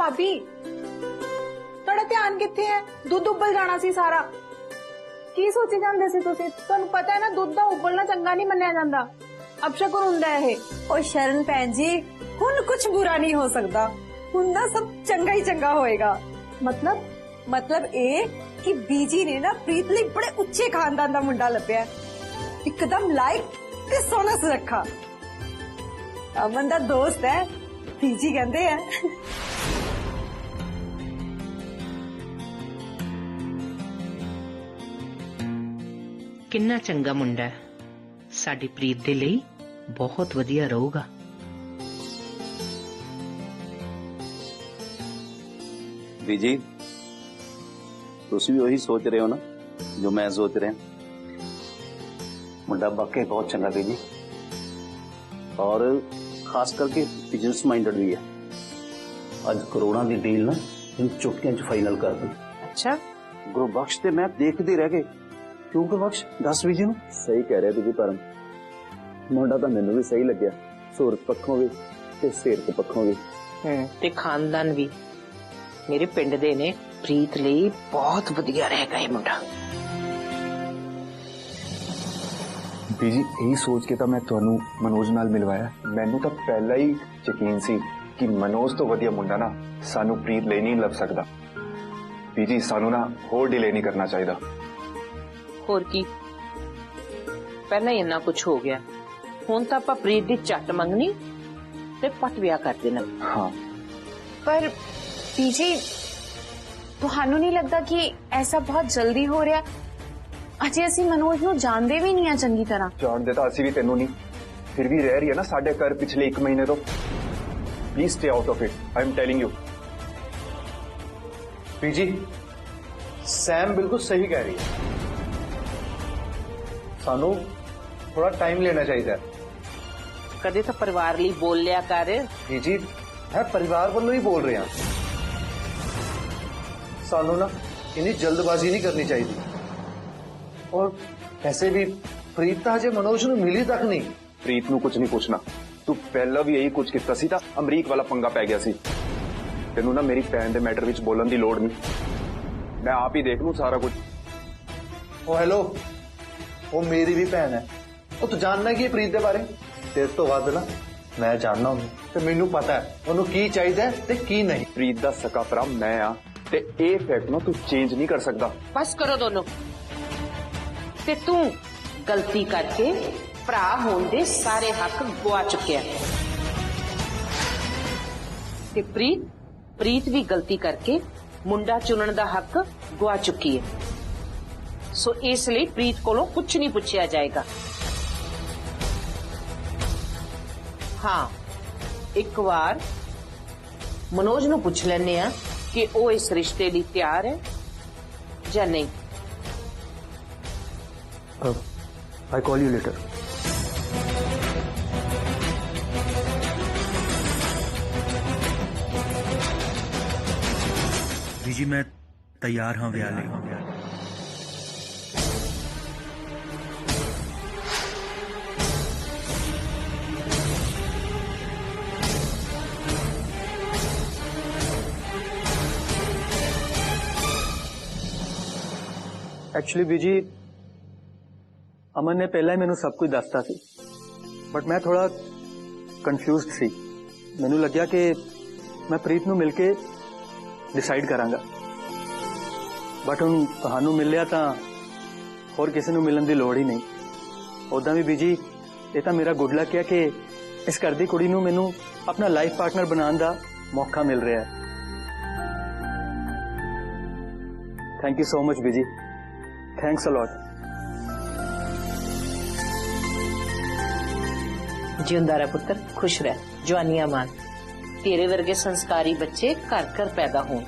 भाभी ਤੁਹਾਡਾ ਧਿਆਨ ਕਿੱਥੇ ਹੈ? ਦੁੱਧ ਉਬਲ ਜਾਣਾ ਸੀ ਸਾਰਾ। ਕੀ ਸੋਚੀ ਜਾਂਦੇ ਸੀ ਤੁਸੀਂ? ਤੁਹਾਨੂੰ ਪਤਾ ਹੈ ਨਾ ਦੁੱਧ ਦਾ ਉਬਲਣਾ ਚੰਗਾ ਨਹੀਂ ਮੰਨਿਆ ਜਾਂਦਾ, ਅਪਸ਼ਗੁਨ ਹੁੰਦਾ ਹੈ ਇਹ। ਓ ਸ਼ਰਨ ਭੈਣ ਜੀ, ਹੁਣ ਕੁਝ ਬੁਰਾ ਨਹੀਂ ਹੋ ਸਕਦਾ, ਹੁਣ ਨਾ ਸਭ ਚੰਗਾ ਹੀ ਚੰਗਾ ਹੋਏਗਾ। मतलब ਇਹ ਕਿ ਬੀਜੀ ਨੇ ਨਾ ਪ੍ਰੀਤ ਲਈ ਬੜੇ ਉੱਚੇ ਖਾਨਦਾਨ ਦਾ ਮੁੰਡਾ ਲੱਭਿਆ, ਇੱਕਦਮ ਲਾਇਕ ਤੇ ਸੋਹਣਾ ਸੁਰੱਖਾ। ਅਮਨ ਦਾ ਦੋਸਤ ਹੈ, ਬੀਜੀ ਕਹਿੰਦੇ ਆ। किन्ना चंगा मुंडा है, साडी प्रीत दे लई बहुत वधिया रहूगा। बीजी तुसी भी वही सोच रहे हो ना जो मैं सोच रहा। मुंडा वाकई बहुत चंगा बीजी, और खास करके बिजनेस माइंडेड भी है। आज करोड़ों की डील ना इन चुटकियां च फाइनल कर दी। अच्छा गुरु बख्श ते मैं देखते रह गए। क्यों गुरु बख्श दस बीजी नूं? सही कह रहे तुझे परम, मुंडा तो मैनू भी सही लग्या, सूरत पक्षों भी ते सेरत पक्षों भी ते खानदान भी। मेरे पिंड दे ने प्रीत लई बहुत वधिया रहेगा ये मुंडा। बीजी यही सोच के तो मैं तुहानू मनोज नाल मिलवाया। मैनू तो पहला ही यकीन सी कि मनोज तो वधिया मुंडा ना सानू प्रीत ले नहीं लभ सकदा। बीजी सानू ना होर डिले नहीं करना चाहिए। होर की पहला ही इन्ना कुछ हो गया, हुण तां आपां प्रीत दी झट मंगनी ते पट विआह कर देना। हाँ पर बीजी ਤੁਹਾਨੂੰ नहीं लगता कि ऐसा बहुत जल्दी हो रहा? अजे असीं मनोज नूं जानदे भी नहीं आ चंगी तरह। जानते तो असी भी तेनू नहीं, फिर भी रह रही है ना साडे घर पिछले 1 महीने तो। Please stay out of it, I am telling you. बीजी सैम बिल्कुल सही कह रही है, सानू थोड़ा टाइम लेना चाहिए। कदे तो परिवार लई बोल लिया कर। बीजी मैं परिवार वालों ही बोल रहा, सानू ना इन्नी जल्दबाजी नहीं करनी चाहिए। और वैसे भी प्रीत तो अजे मनोज नूं मिली तक नहीं। प्रीत नू कुछ नहीं पूछना, तू पहला भी यही कुछ किया सी, अमरीक वाला पंगा पै गया सी। तेनू ना मेरी भैन दे मैटर विच बोलण दी लोड़ नहीं, मैं आप ही देख लूं सारा कुछ। ओ हेलो, वो मेरी भी भैन है, वो तू जानना की प्रीत दे बारे? तेरे तो वध ना मैं जानना हूं, ते मैनू पता है उन्होंने की चाहिए ते की नहीं। प्रीत दा सका भरा मैं आ, ते ए फैक्ट ना तू चेंज नहीं कर सकदा। बस करो दोनों। ते तू गलती करके भरा होने दे सारे हक गुआ चुके हैं। ते प्रीत भी गलती करके मुंडा चुनने दा हक गुआ चुकी है। सो इसलिए प्रीत कोलों कुछ नहीं पूछा जाएगा। हाँ, एक बार मनोज नूं पूछ लेने आ कि वो इस रिश्ते लिए तैयार है या नहीं। I call you later. बीजी मैं तैयार हाँ व्याह ले। एक्चुअली बीजी अमन ने पहला ही मैनू सब कुछ दसता सी, बट मैं थोड़ा कंफ्यूज सी। मैनू लग्या कि मैं प्रीत नू मिलके डिसाइड करांगा, बट हुण तुहानू मिल लिया तां होर किसी नू मिलन दी लोड़ ही नहीं। उदां भी बीजी ये तां मेरा गुड लक है कि इस घर दी कुड़ी नू मैनू अपना लाइफ पार्टनर बनाने दा मौका मिल रहा है। थैंक यू सो मच बीजी, थैंक्स अ लॉट। जिंदा रह पुत्र, खुश रह, जवानियां मान। तेरे वर्गे संस्कारी बच्चे घर घर पैदा हों।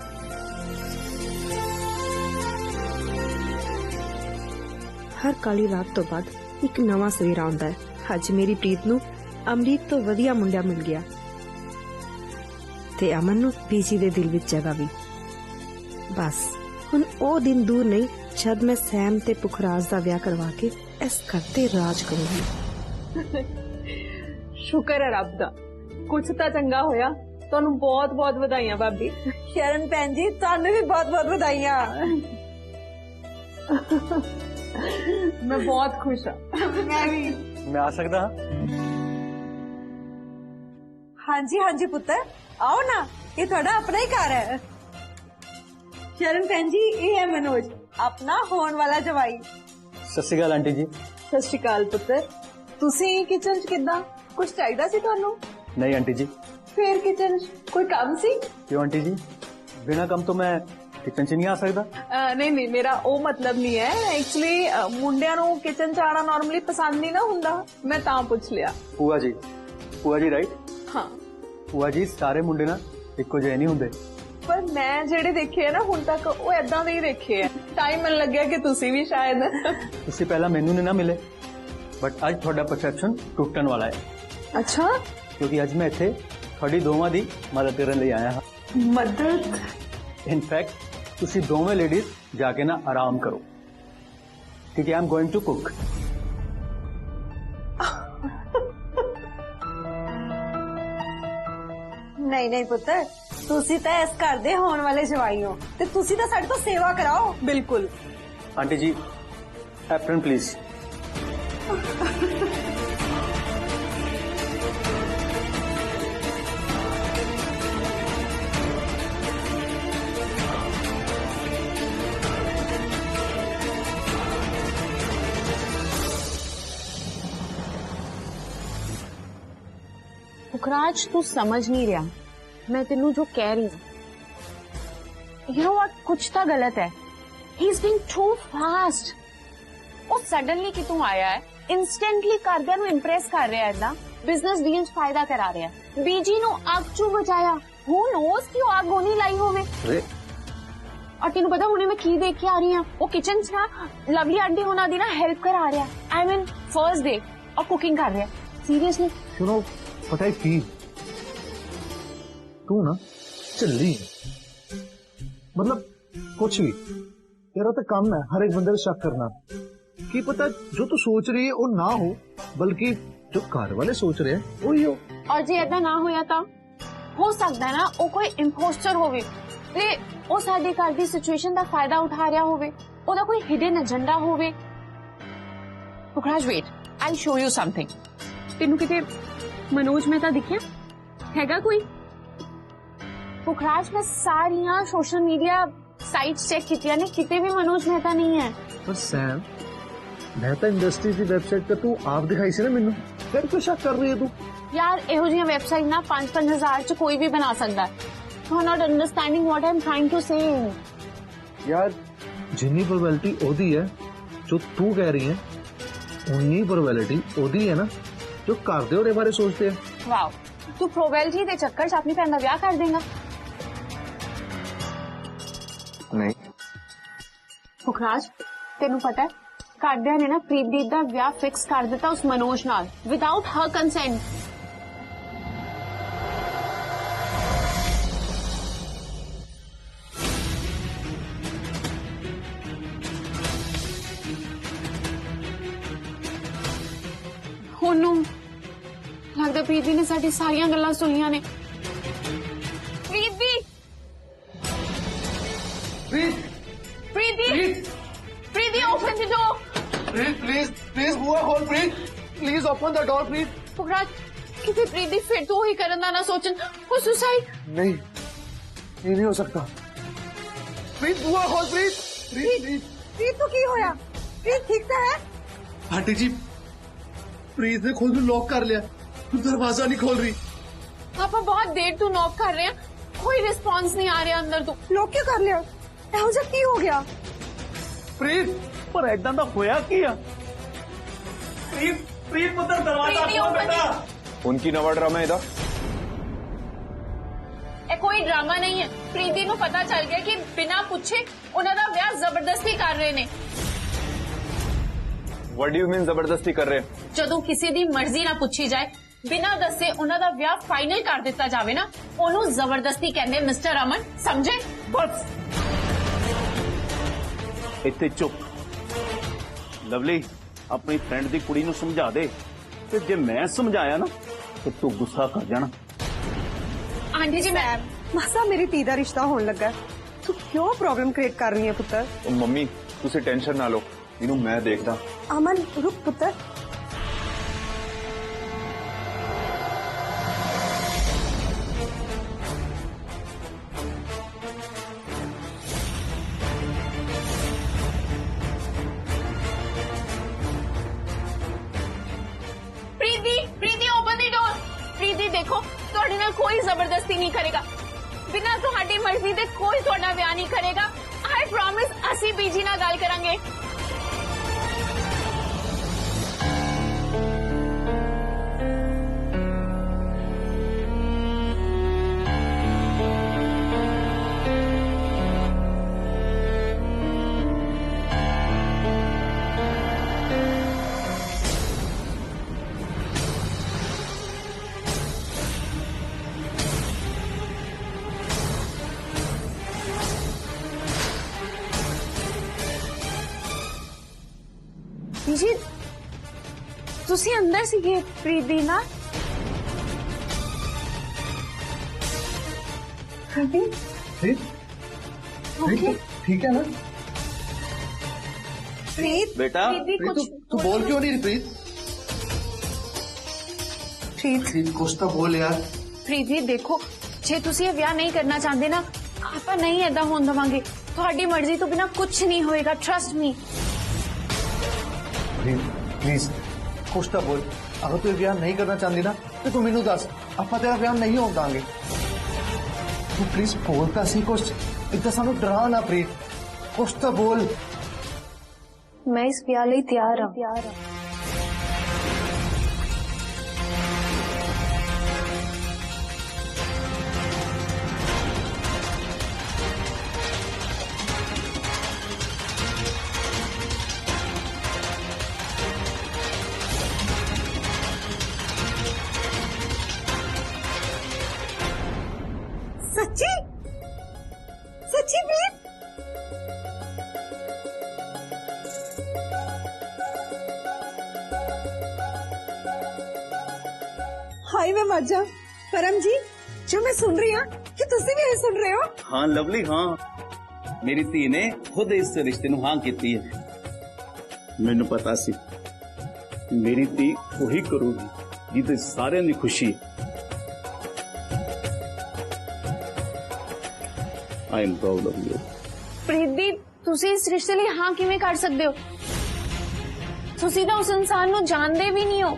हर काली रात तो बाद एक नवा सवेरा आउंदा है। अज मेरी प्रीत नू अमरीक तो वधिया मुंडा मिल गया ते अमन नू बीजी दे दिल विच जगह भी। बस हुण ओ दिन दूर नहीं जद मैं सैम ते पुखराज दा विआह करवा के इस घर ते राज करूंगी। शुक्र है रब दा, कुछ तो चंगा होया ਤੁਹਾਨੂੰ ਬਹੁਤ ਬਹੁਤ ਵਧਾਈਆਂ ਭਾਬੀ। शरण भैन जी तुहानू भी बहुत बहुत बधाइयां। मैं बहुत खुश हाँ। मैं भी। मैं आ सकता हाँ? हाँ जी पुत्र आओ ना, ये थोड़ा अपना ही घर है। शरण भैन जी ये है मनोज, अपना होने वाला जवाई। सत श्री अकाल आंटी जी। ਸਤਿ ਸ਼੍ਰੀ ਅਕਾਲ ਪੁੱਤਰ। ਤੁਸੀਂ ਕਿਚਨ 'ਚ ਕਿੱਦਾਂ? ਕੁਝ ਚਾਹੀਦਾ ਸੀ ਤੁਹਾਨੂੰ? नहीं आंटी जी। ਫੇਰ ਕਿਚਨ 'ਚ ਕੋਈ ਕੰਮ ਸੀ? क्यों आंटी जी, बिना कम तो मैं किचन च नहीं आ सकता। ਨਹੀਂ ਨਹੀਂ, ਮੇਰਾ ਉਹ ਮਤਲਬ ਨਹੀਂ ਹੈ। ਐਕਚੁਅਲੀ ਮੁੰਡਿਆਂ ਨੂੰ ਕਿਚਨ 'ਚ ਆਣਾ ਨਾਰਮਲੀ ਪਸੰਦ ਨਹੀਂ ਨਾ ਹੁੰਦਾ, ਮੈਂ ਤਾਂ ਪੁੱਛ ਲਿਆ। ਭੂਆ ਜੀ ਰਾਈਟ। ਹਾਂ ਭੂਆ ਜੀ ਸਾਰੇ ਮੁੰਡੇ ਨਾ ਇੱਕੋ ਜਿਹੇ ਨਹੀਂ ਹੁੰਦੇ। ਪਰ ਮੈਂ ਜਿਹੜੇ ਦੇਖੇ ਆ ਨਾ ਹੁਣ ਤੱਕ ਉਹ ਏਦਾਂ ਦੇ ਹੀ ਦੇਖੇ ਆ। ਟਾਈਮ ਮੈਨੂੰ ਲੱਗਿਆ ਕਿ ਤੁਸੀਂ ਵੀ ਸ਼ਾਇਦ। ਤੁਸੀਂ ਪਹਿਲਾਂ ਮੈਨੂੰ ਨਹੀਂ ਨਾ ਮਿਲੇ, ਬਟ ਅੱਜ ਤੁਹਾਡਾ ਪਰਸੈਪਸ਼ਨ ਟੁੱਟਣ ਵਾਲਾ ਹੈ। ਅੱਛਾ, ਕਿਉਂਕਿ ਅੱਜ ਮੈਂ ਇੱਥੇ ਤੁਹਾਡੀ ਦੋਵਾਂ ਦੀ ਮਦਦ ਕਰਨ ਲਈ ਆਇਆ ਹਾਂ। ਮਦਦ? ਇਨਫੈਕਟ ਤੁਸੀਂ ਦੋਵੇਂ ਲੇਡੀਜ਼ ਜਾ ਕੇ ਨਾ ਆਰਾਮ ਕਰੋ, ਕਿਉਂਕਿ ਆਈ ਐਮ ਗੋਇੰਗ ਟੂ ਕੁਕ। नहीं नहीं पुत्र, तुसी तो इस घर दे होने वाले जवाई हो ते तुसी तो साडे तो सेवा कराओ। बिल्कुल। Aunty ji apron please. Pukhraj तू समझ नहीं रहा, मैं तेनू जो कह रही हूँ। यू नो व्हाट, कुछ तो गलत है। He is being too fast. ਉਹ ਸਡਨਲੀ ਕਿਤੋਂ ਆਇਆ ਹੈ, ਇਨਸਟੈਂਟਲੀ ਕਰਦਿਆਂ ਨੂੰ ਇੰਪ੍ਰੈਸ ਕਰ ਰਿਹਾ ਹੈ, ਇਦਾਂ ਬਿਜ਼ਨਸ ਡੀਲਸ ਫਾਇਦਾ ਕਰਾ ਰਿਹਾ ਹੈ। ਬੀਜੀ ਨੂੰ ਅੱਗ ਚੋਂ ਬਚਾਇਆ, ਹੂ ਨੋਸ ਕਿ ਉਹ ਅੱਗ ਹੋਣੀ ਲਾਈ ਹੋਵੇ। ਔਰ ਤੈਨੂੰ ਪਤਾ ਹੁਣੇ ਮੈਂ ਕੀ ਦੇਖ ਕੇ ਆ ਰਹੀ ਹਾਂ, ਉਹ ਕਿਚਨ 'ਚ ਨਾ ਲਵਲੀ ਆਂਟੀ ਹੋਣਾ ਦੀ ਨਾ ਹੈਲਪ ਕਰਾ ਰਿਹਾ। ਆਈ ਮੀਨ ਫਰਸਟ ਡੇ ਔਰ ਕੁਕਿੰਗ ਕਰ ਰਿਹਾ। ਸੀਰੀਅਸਲੀ सुनो पता है की तू ना झल्ली मतलब कुछ भी तेरा तो काम है हर एक बंदे को शक करना। की पता जो तू सोच रही है वो ना हो, बल्कि जो घर वाले सोच रहे हैं वही हो। और जे ऐसा ना होया ਤਾਂ ਹੋ ਸਕਦਾ ਨਾ ਉਹ ਕੋਈ ਇੰਪੋਸਟਰ ਹੋਵੇ ਤੇ ਉਹ ਸਾਡੇ ਘਰ ਦੀ ਸਿਚੁਏਸ਼ਨ ਦਾ ਫਾਇਦਾ ਉਠਾ ਰਿਹਾ ਹੋਵੇ, ਉਹਦਾ ਕੋਈ ਹਿਡਨ ਏਜੰਡਾ ਹੋਵੇ। Pukhraj wait, I show you something. ਤੈਨੂੰ ਕਿਤੇ ਮਨੋਜ ਮਹਿਤਾ ਦਿਖਿਆ ਹੈਗਾ ਕੋਈ? ਪੁਖਰਾਜ ਮੈਂ ਸਾਰੀਆਂ ਸੋਸ਼ਲ ਮੀਡੀਆ ਸਾਈਟਸ ਚੈੱਕ ਕੀਤੀਆਂ ਨੇ, ਕਿਤੇ ਵੀ ਮਨੋਜ ਮਹਿਤਾ नहीं है। पर सैम मेहता इंडस्ट्रीज की वेबसाइट पे तू आप दिखाई सी ना मैनू, फिर क्यों शक कर रही है तू? यार ਇਹੋ ਜਿਹੀਆਂ ਵੈਬਸਾਈਟ ਨਾ 5-5 ਹਜ਼ਾਰ ਚ ਕੋਈ ਵੀ ਬਣਾ ਸਕਦਾ ਹੈ। You are not understanding what I am trying to say. यार जिन्नी प्रोबेबिलिटी ओदी है जो तू कह रही है उन्नी प्रोबेबिलिटी ओदी है ना जो घर दे ओरे बारे सोचते हैं। ਵਾਓ, ਤੂੰ ਪ੍ਰੋਬੈਬਿਲਿਟੀ ਦੇ ਚੱਕਰ 'ਚ ਆਪਣੀ ਭੈਣ ਦਾ ਵਿਆਹ ਕਰ ਦੇਗਾ। नहीं ਪੁਖਰਾਜ ਤੈਨੂੰ ਪਤਾ ਹੈ ਘਰਦਿਆਂ ਨੇ ਨਾ ਪ੍ਰੀਤਦੀਪ ਦਾ ਵਿਆਹ ਫਿਕਸ ਕਰ ਦਿੱਤਾ ਉਸ ਮਨੋਜ ਨਾਲ, ਵਿਦਆਊਟ ਹਰ ਕੰਸੈਂਟ। ਉਹਨੂੰ ਲੱਗਦਾ ਪ੍ਰੀਤੀ ਨੇ ਸਾਡੀ ਸਾਰੀਆਂ ਗੱਲਾਂ ਸੁਣੀਆਂ ਨੇ। Preeti Preeti open the door. Please बुआ खोल please open the door please. Pukhraj किसी प्रीति फिर तो ही करन ना सोचन वो सुसाइड नहीं ये नहीं हो सकता। प्लीज बुआ खोल प्लीज। प्रीत तो की होया? प्रीत ठीक तो है? आंटी जी प्रीत ने खुद भी लॉक कर लिया, दरवाजा नहीं खोल रही। आप बहुत देर तू नॉक कर रहे हैं, कोई रिस्पांस नहीं आ रहा अंदर। तो लोग क्यों कर लिया? ਇਹੋ ਜਿਹਾ ਕੀ ਹੋ ਗਿਆ? प्रीत ਪਰ ਐਦਾਂ ਦਾ ਹੋਇਆ ਕੀ ਆ? ਪ੍ਰੀਤ ਪੁੱਤਰ ਦਰਵਾਜ਼ਾ ਖੋਲ ਬੇਟਾ। उनकी नवा ड्रामा है ਇਹ ਕੋਈ ਡਰਾਮਾ ਨਹੀਂ ਹੈ। ਪ੍ਰੀਤੀ ਨੂੰ ਪਤਾ ਚੱਲ ਗਿਆ ਕਿ ਬਿਨਾਂ ਪੁੱਛੇ ਉਹਨਾਂ ਦਾ ਵਿਆਹ ਜ਼ਬਰਦਸਤੀ ਕਰ ਰਹੇ ਨੇ। व्हाट डू यू मीन जबरदस्ती कर रहे हैं? ਜਦੋਂ ਕਿਸੇ ਦੀ ਮਰਜ਼ੀ ਨਾ ਪੁੱਛੀ ਜਾਏ, ਬਿਨਾਂ ਦੱਸੇ ਉਹਨਾਂ ਦਾ ਵਿਆਹ ਫਾਈਨਲ ਕਰ ਦਿੱਤਾ ਜਾਵੇ ਨਾ, ਉਹਨੂੰ ਜ਼ਬਰਦਸਤੀ ਕਹਿੰਦੇ ਮਿਸਟਰ ਅਮਨ, ਸਮਝੇ? बस ਇੱਥੇ ਚੁੱਪ। ਲਵਲੀ ਆਪਣੀ ਫਰੈਂਡ ਦੀ ਕੁੜੀ ਨੂੰ ਸਮਝਾ ਦੇ, ਤੇ ਜੇ ਮੈਂ ਸਮਝਾਇਆ ਨਾ ਤੇ ਤੂੰ ਗੁੱਸਾ ਕਰ ਜਾਣਾ। आंटी जी मैं ਮਸਾ ਮੇਰੀ ਧੀ ਦਾ ਰਿਸ਼ਤਾ ਹੋਣ ਲੱਗਾ ਤੂੰ ਕਿਉਂ ਪ੍ਰੋਬਲਮ ਕ੍ਰੀਏਟ ਕਰ ਰਹੀ ਹੈ ਪੁੱਤਰ ਉਹ ਮੰਮੀ ਤੁਸੀਂ ਟੈਨਸ਼ਨ ਨਾ ਲਓ ਇਹਨੂੰ ਮੈਂ ਦੇਖਦਾ ਅਮਨ ਰੁਕ ਪੁੱਤਰ प्रीति ओपन दी डोर। प्रीति देखो ਤੁਹਾਡੇ ਨਾਲ ਕੋਈ ਜ਼ਬਰਦਸਤੀ ਨਹੀਂ ਕਰੇਗਾ ਬਿਨਾਂ ਤੁਹਾਡੀ ਮਰਜ਼ੀ ਦੇ ਕੋਈ ਤੁਹਾਡਾ ਵਿਆਹ ਨਹੀਂ ਕਰੇਗਾ ਆਈ ਪ੍ਰੋਮਿਸ ਅਸੀਂ ਬੀਜੀ ਨਾਲ ਗੱਲ ਕਰਾਂਗੇ जी ਤੁਸੀਂ ਅੰਦਰ ਸੀਗੇ ਪ੍ਰੀਤੀ ਨਾਲ ठीक ठीक ठीक है ना ਪ੍ਰੀਤ बेटा प्रीति प्रीत, कुछ तू बोल क्यों नहीं रही प्रीत प्रीत कुछ तो बोल यार ਪ੍ਰੀਤੀ ਦੇਖੋ ਜੇ ਤੁਸੀਂ ਇਹ ਵਿਆਹ ਨਹੀਂ ਕਰਨਾ ਚਾਹੁੰਦੇ ਨਾ ਆਪਾਂ ਨਹੀਂ ਏਦਾਂ ਹੋਣ ਦਵਾਂਗੇ ਤੁਹਾਡੀ ਮਰਜ਼ੀ ਤੋਂ ਬਿਨਾ ਕੁਝ ਨਹੀਂ ਹੋਏਗਾ ਟਰਸਟ ਮੀ प्लीज कुछ तो बोल अगर तू ब्याह नहीं करना चाहती ना तो तू मैनू दस आपा तेरा ब्याह नहीं होने देंगे तू प्लीज बोलता सी कुछ इतना सानू डरा ना प्रीत कुछ तो बोल मैं इस ब्याह ਲਈ ਤਿਆਰ ਹਾਂ सच्ची सच्ची प्रीत हाय मैं मर जा परम जी जो मैं सुन रही हूँ कि तुसी भी ये सुन रहे हो हाँ लवली हाँ मेरी धी ने खुद इस रिश्ते ਨੂੰ ਹਾਂ ਕੀਤੀ ਹੈ ਮੈਨੂੰ ਪਤਾ ਸੀ ਮੇਰੀ ਧੀ ਉਹੀ ਕਰੂਗੀ ਜਿਹਦੇ ਸਾਰਿਆਂ ਦੀ ਖੁਸ਼ੀ I am proud of you. Preeti ਤੁਸੀਂ ਇਸ ਰਿਸ਼ਤੇ ਲਈ ਹਾਂ ਕਿਵੇਂ ਕਰ ਸਕਦੇ ਹੋ ਤੁਸੀਂ ਤਾਂ ਉਸ ਇਨਸਾਨ ਨੂੰ ਜਾਣਦੇ ਵੀ ਨਹੀਂ ਹੋ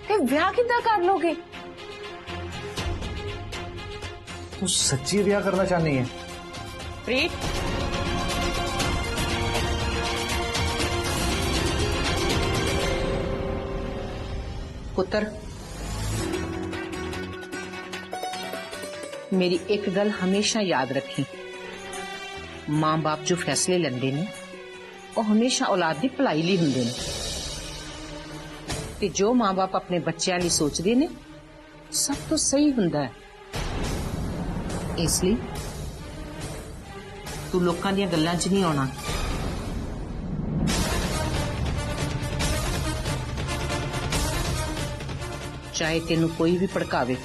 ਤੇ ਵਿਆਹ ਕਿੱਦਾਂ ਕਰ ਲੋਗੇ तू सच्ची ब्याह करना चाहनी है प्रीत पुत्र मेरी एक गल हमेशा याद रखी मां बाप जो फैसले लेंदे ने वो हमेशा औलाद दी भलाई लई हुंदे ने ते जो मां बाप अपने बच्चों लई सोचदे ने सब तो सही हुंदा है इसलिए तू लोकां दीयां गल्लां च नहीं आउणा चाहे तेनू कोई भी भड़कावे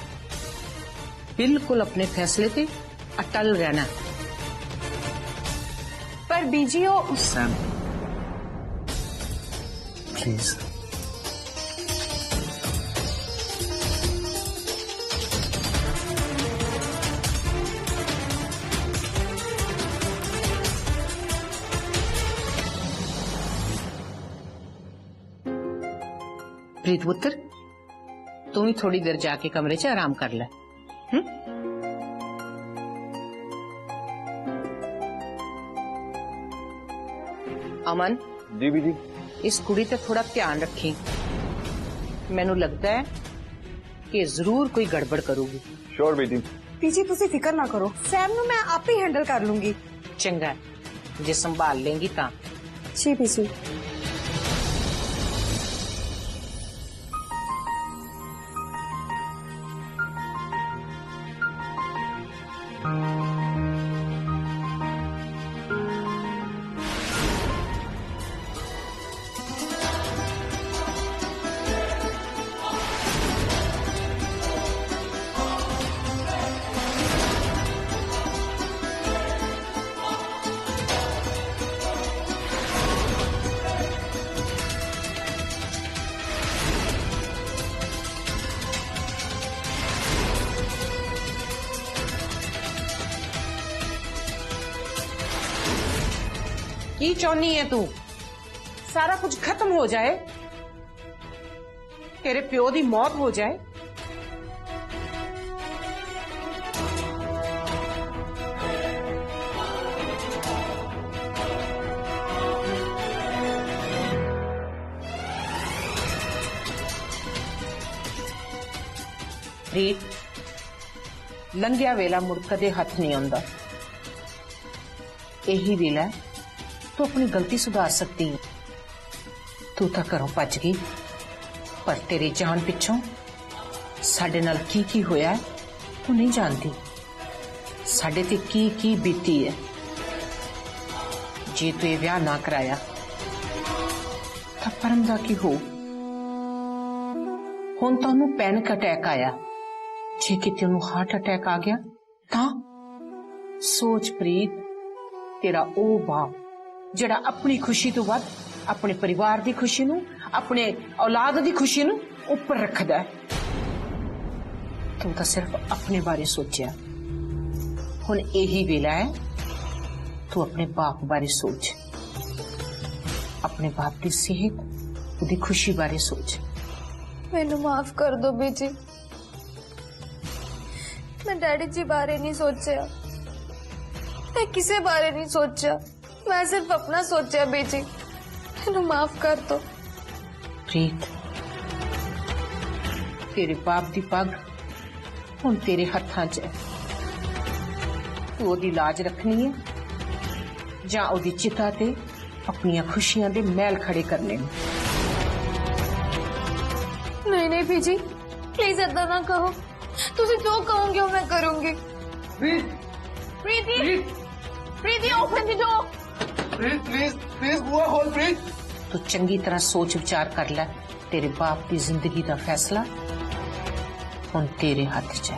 बिल्कुल अपने फैसले ते अटल रहना पर बीजी हो सैम प्लीज प्रीत पुत्र तू भी थोड़ी देर जाके कमरे च आराम कर ले अमन जी बीजी इस कुड़ी ते थोड़ा ध्यान रखी मैनू लगता है कि जरूर कोई गड़बड़ करूगी श्योर बीजी पीछे तुसी फिक्र ना करो सैम नु मैं आप ही हैंडल कर लूंगी चंगा जे संभाल लेंगी ता जी पीछे की चाहनी है तू? सारा कुछ खत्म हो जाए, तेरे प्यो दी मौत हो जाए? प्रीत, लंघिया वेला मुड़ कदे हथ नहीं आंदा। यही वेला है तू अपनी गलती सुधार सकती है। तू तो घरों भज गई, पर तेरे जान पिछों साडे नाल की होया है तू नहीं जानती। साडे ते की बीती है। जे तू ये विआह ना कराया तां परम दा की हो? हुण तानू पैनिक अटैक आया, जे किते ओनू हार्ट अटैक आ गया तां? सोच प्रीत, तेरा ओ बाप जड़ा अपनी खुशी तो वध अपने परिवार की खुशी नू, अपने औलाद की खुशी नू ऊपर रखदा है। तू तो सिर्फ अपने बारे सोचा। हुण यही वेला है तू अपने बाप बारे सोच। अपने बाप की सेहत, उसकी खुशी बारे सोच। मैनू माफ कर दो बीजी, मैं डैडी जी बारे नहीं सोचा, मैं किसी बारे नहीं सोचा, मैं सिर्फ अपना सोचा। बीजी मैनू माफ कर दो। प्रीत, तेरे बाप दी पग हुण तेरे हत्थां च है। तू ओदी लाज रखनी है जां ओदी चिता ते अपनियां खुशियां दे महल खड़े करने ने? नहीं नहीं बीजी, प्लीज ऐसा ना कहो। तुसी जो कहोगे वो मैं करूंगी। Preeti, Preeti open the door. Please please please बुआ खोल प्लीज। तू चंगी तरह सोच विचार कर ले। तेरे बाप की जिंदगी का फैसला हुण तेरे हाथ च है।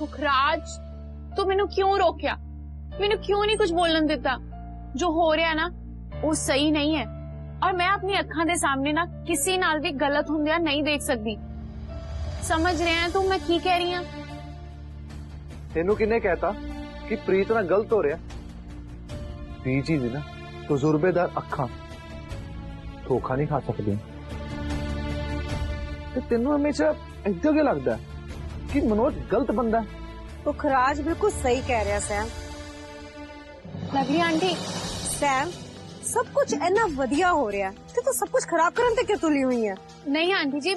मुखराज, तू मैनू क्यों रोकया? मैनू क्यों नहीं कुछ बोलन देता? जो हो रहा ना वो सही नहीं है, और मैं अपनी अखां दे सामने ना किसी नाल भी गलत हुंदिया नहीं देख सकती। समझ रहे हैं तू मैं की कह रही हूं? तेनू किन्ने कहता कि प्रीत ना गलत हो रहा? बीजी दी ना तजुर्बेदार अखां धोखा नहीं खा सकदी। ते तेनू हमेशा इदां क्यों लगदा है कि मनोज गलत बंदा है? पुखराज बिल्कुल सही कह रहा सैम। लवली आंटी, सैम सब कुछ इन्ना वधिया हो रहा है तो सब कुछ खराब करने ते क्यों तुली हुई है? नहीं आंटी जी,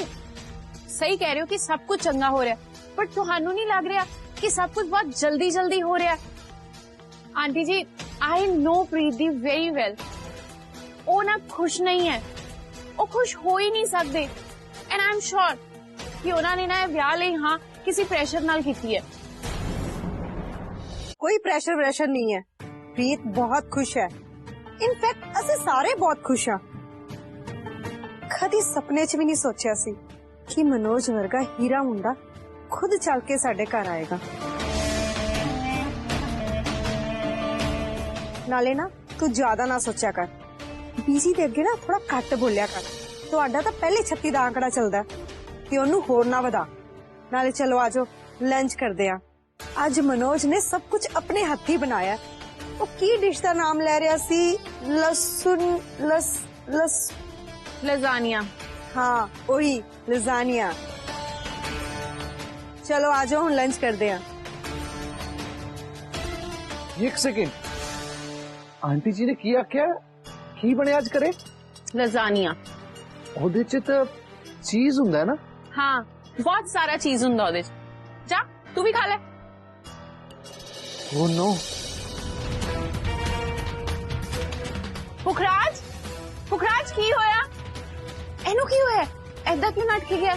सही कह रहे हो कि सब कुछ चंगा हो रहा है, पर तुहानू नहीं लग रहा कि सब कुछ बहुत जल्दी जल्दी हो रहा है? Aunty ji, I know Preeti very well. वो ना खुश नहीं है, वो खुश हो ही नहीं सकते। एंड आई एम श्योर कि उन्होंने ना विआह लई हाँ किसी प्रेशर नाल कीती है। कोई प्रेशर नहीं है। प्रीत बहुत खुश है। इनफैक्ट असी सारे बहुत खुश हाँ। कदी सपने च भी नहीं सोचा सी कि मनोज वर्गा हीरा मुंडा खुद चल के साडे घर आएगा। नाले ना तू ज्यादा ना सोचा कर। बीजी दे अगे ना थोड़ा घट बोलिया कर। तुहाडा तो पहले 36 दा आंकड़ा चलदा ते ओनू होर ना वधा। नाले चलो आजो लंच करदे आ। आज मनोज ने सब कुछ अपने हथी बनाया। वो की डिश का नाम ले रहा सी? लजानिया। हाँ वही लजानिया। चलो आ जाओ हम लंच कर दे। एक सेकेंड, आंटी जी ने की आख्या की बने आज करे? लजानिया। ओदे च तो चीज हुंदा है ना? हाँ, बहुत सारा चीज हुंदा ओदे च। जा तू भी खा ले। Oh no. पुखराज, पुखराज की होया? एनू की होया? ऐदा क्यों नट के गया?